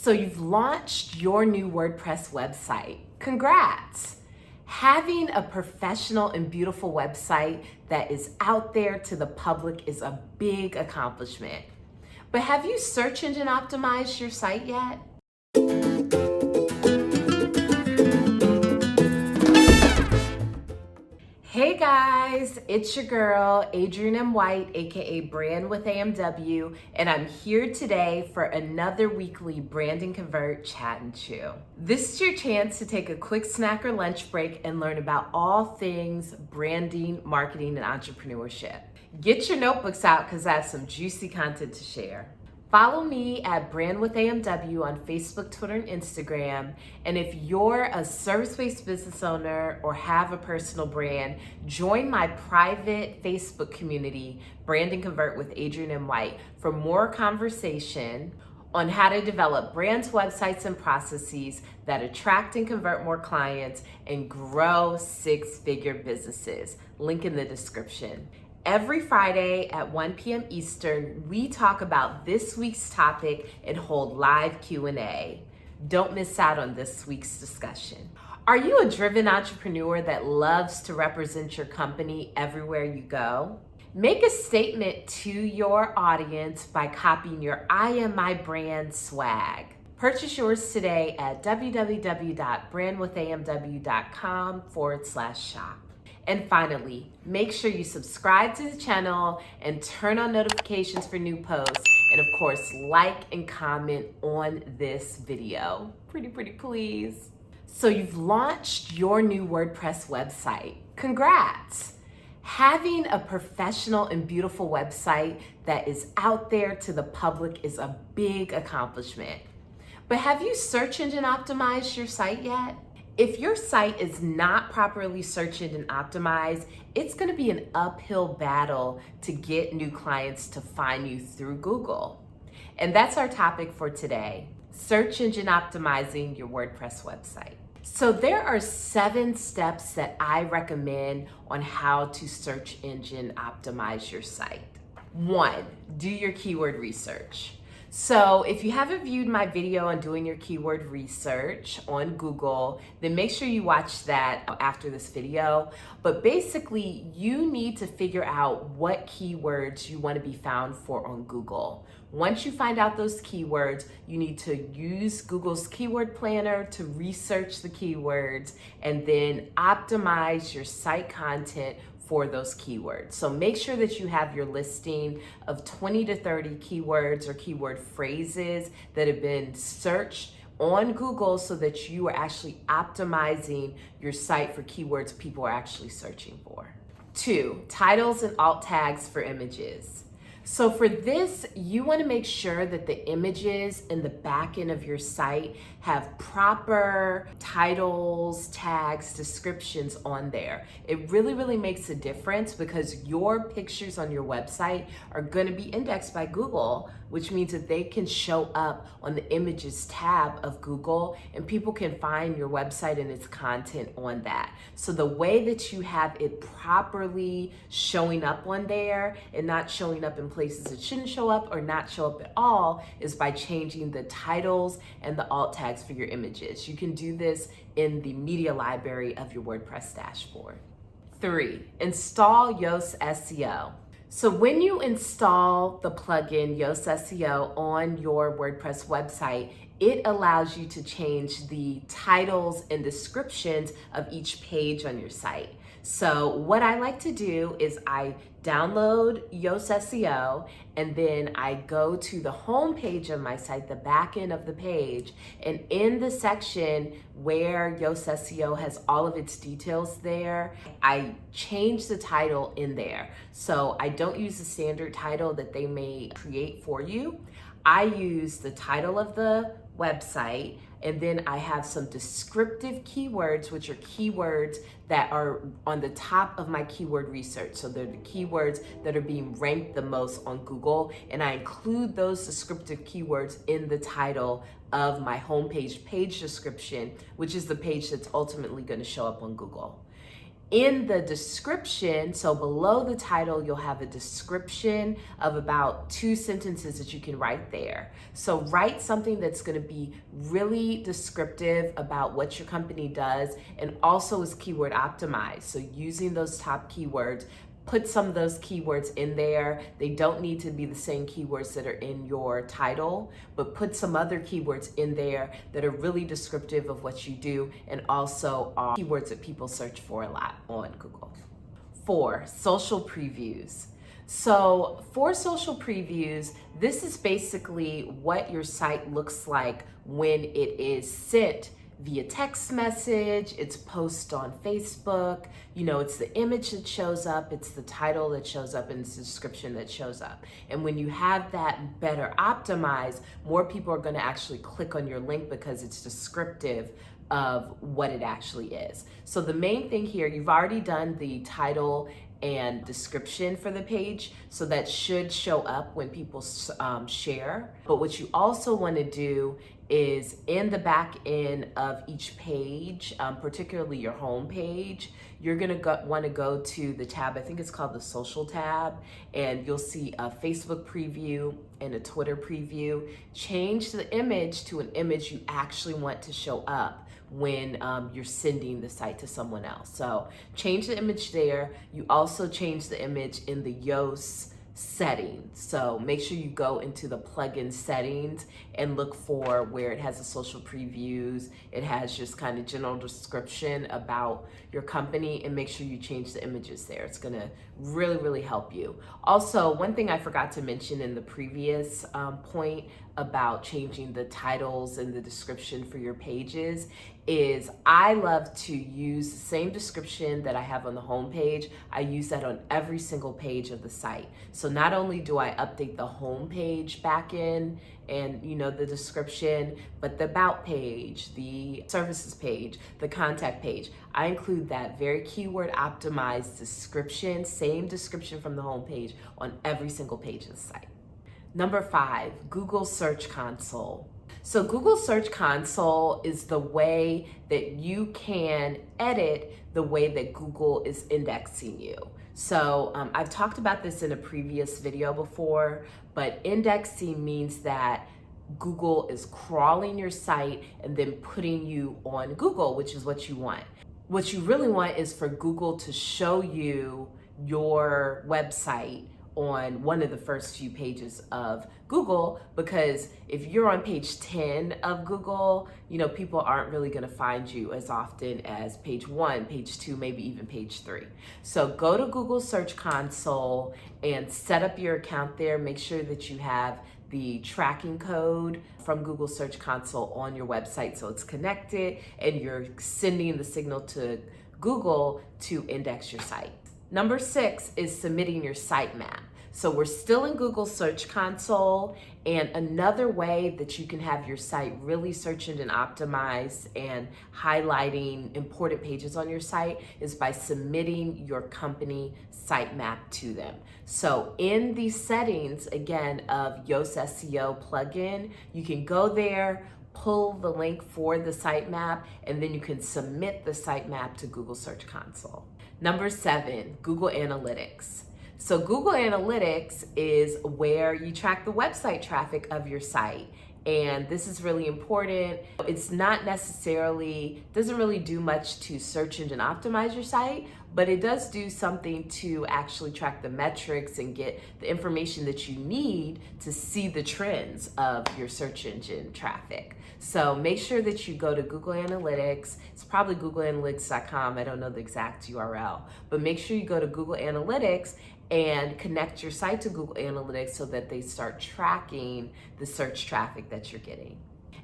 So you've launched your new WordPress website. Congrats! Having a professional and beautiful website that is out there to the public is a big accomplishment. But have you search engine optimized your site yet? Hey guys, it's your girl, Adrian M. White, aka Brand with AMW, and I'm here today for another weekly Brand and Convert Chat and Chew. This is your chance to take a quick snack or lunch break and learn about all things branding, marketing, and entrepreneurship. Get your notebooks out because I have some juicy content to share. Follow me at Brand with AMW on Facebook, Twitter, and Instagram. And if you're a service-based business owner or have a personal brand, join my private Facebook community, Brand and Convert with Adrian M. White, for more conversation on how to develop brands, websites, and processes that attract and convert more clients and grow six-figure businesses. Link in the description. Every Friday at 1 p.m. Eastern, we talk about this week's topic and hold live Q&A. Don't miss out on this week's discussion. Are you a driven entrepreneur that loves to represent your company everywhere you go? Make a statement to your audience by copying your I Am My Brand swag. Purchase yours today at www.brandwithamw.com/shop. And finally, make sure you subscribe to the channel and turn on notifications for new posts. And of course, like and comment on this video. Pretty please. So you've launched your new WordPress website. Congrats! Having a professional and beautiful website that is out there to the public is a big accomplishment. But have you search engine optimized your site yet? If your site is not properly search engine optimized, it's going to be an uphill battle to get new clients to find you through Google. And that's our topic for today, search engine optimizing your WordPress website. So there are 7 steps that I recommend on how to search engine optimize your site. 1, do your keyword research. So if you haven't viewed my video on doing your keyword research on Google, then make sure you watch that after this video. But basically, you need to figure out what keywords you want to be found for on Google. Once you find out those keywords, you need to use Google's keyword planner to research the keywords and then optimize your site content for those keywords. So make sure that you have your listing of 20 to 30 keywords or keyword phrases that have been searched on Google so that you are actually optimizing your site for keywords people are actually searching for. 2, titles and alt tags for images. So for this, you want to make sure that the images in the back end of your site have proper titles, tags, descriptions on there. It really makes a difference because your pictures on your website are going to be indexed by Google, which means that they can show up on the images tab of Google and people can find your website and its content on that. So the way that you have it properly showing up on there and not showing up in places it shouldn't show up or not show up at all is by changing the titles and the alt tags for your images. You can do this in the media library of your WordPress dashboard. 3, install Yoast SEO. So when you install the plugin Yoast SEO on your WordPress website, it allows you to change the titles and descriptions of each page on your site. So what I like to do is I download Yoast SEO and then I go to the home page of my site, the back end of the page, and in the section where Yoast SEO has all of its details there, I change the title in there. So I don't use the standard title that they may create for you. I use the title of the website, and then I have some descriptive keywords, which are keywords that are on the top of my keyword research. So they're the keywords that are being ranked the most on Google, and I include those descriptive keywords in the title of my homepage page description, which is the page that's ultimately going to show up on Google. In the description, so below the title, you'll have a description of about 2 sentences that you can write there. So write something that's going to be really descriptive about what your company does and also is keyword optimized. So using those top keywords, put some of those keywords in there. They don't need to be the same keywords that are in your title, but put some other keywords in there that are really descriptive of what you do and also are keywords that people search for a lot on Google. 4, social previews. So for social previews, this is basically what your site looks like when it is sent via text message, it's post on Facebook, it's the image that shows up, it's the title that shows up, and it's the description that shows up. And when you have that better optimized, more people are going to actually click on your link because it's descriptive of what it actually is. So the main thing here, you've already done the title and description for the page, so that should show up when people share. But what you also want to do is in the back end of each page, particularly your home page, you're gonna want to go to the tab, I think it's called the social tab, and you'll see a Facebook preview and a Twitter preview. Change the image to an image you actually want to show up when you're sending the site to someone else. So change the image there. You also change the image in the Yoast settings. So make sure you go into the plugin settings and look for where it has the social previews. It has just kind of general description about your company, and make sure you change the images there. It's gonna really, really help you. Also, one thing I forgot to mention in the previous point about changing the titles and the description for your pages is I love to use the same description that I have on the home page. I use that on every single page of the site. So not only do I update the home page back in and the description, but the about page, the services page, the contact page, I include that very keyword optimized description, same description from the home page on every single page of the site. Number 5, Google Search Console. So Google Search Console is the way that you can edit the way that Google is indexing you. So I've talked about this in a previous video before, but indexing means that Google is crawling your site and then putting you on Google, which is what you want. What you really want is for Google to show you your website on one of the first few pages of Google, because if you're on page 10 of Google, people aren't really gonna find you as often as page 1, page 2, maybe even page 3. So go to Google Search Console and set up your account there. Make sure that you have the tracking code from Google Search Console on your website so it's connected and you're sending the signal to Google to index your site. Number 6 is submitting your sitemap. So we're still in Google Search Console, and another way that you can have your site really search engine optimized and highlighting important pages on your site is by submitting your company sitemap to them. So in the settings, again, of Yoast SEO plugin, you can go there, pull the link for the sitemap, and then you can submit the sitemap to Google Search Console. Number 7, Google Analytics. So Google Analytics is where you track the website traffic of your site. And this is really important. It's not necessarily, doesn't really do much to search engine optimize your site, but it does do something to actually track the metrics and get the information that you need to see the trends of your search engine traffic. So make sure that you go to Google Analytics. It's probably googleanalytics.com. I don't know the exact URL, but make sure you go to Google Analytics and connect your site to Google Analytics so that they start tracking the search traffic that you're getting.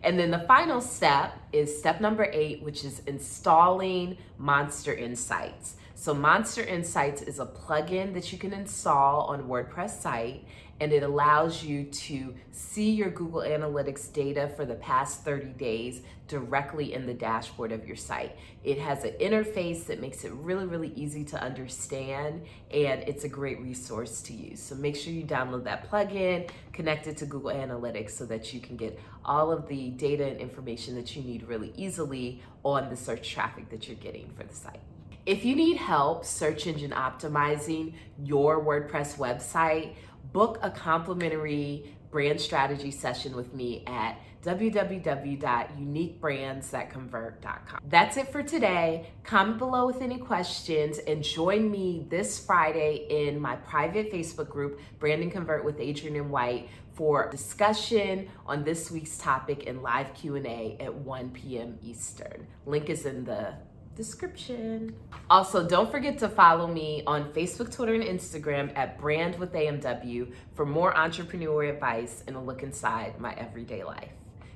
And then the final step is step number 8, which is installing Monster Insights. So Monster Insights is a plugin that you can install on a WordPress site, and it allows you to see your Google Analytics data for the past 30 days directly in the dashboard of your site. It has an interface that makes it really, really easy to understand, and it's a great resource to use. So make sure you download that plugin, connect it to Google Analytics so that you can get all of the data and information that you need really easily on the search traffic that you're getting for the site. If you need help search engine optimizing your WordPress website, book a complimentary brand strategy session with me at www.uniquebrands.convert.com. That's it for today. Comment below with any questions and join me this Friday in my private Facebook group, Brand and Convert with Adrian and White, for discussion on this week's topic and live Q&A at 1 p.m. Eastern. Link is in the description. Also, don't forget to follow me on Facebook, Twitter, and Instagram at Brand with AMW for more entrepreneurial advice and a look inside my everyday life.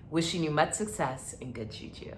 Wishing you much success and good juju.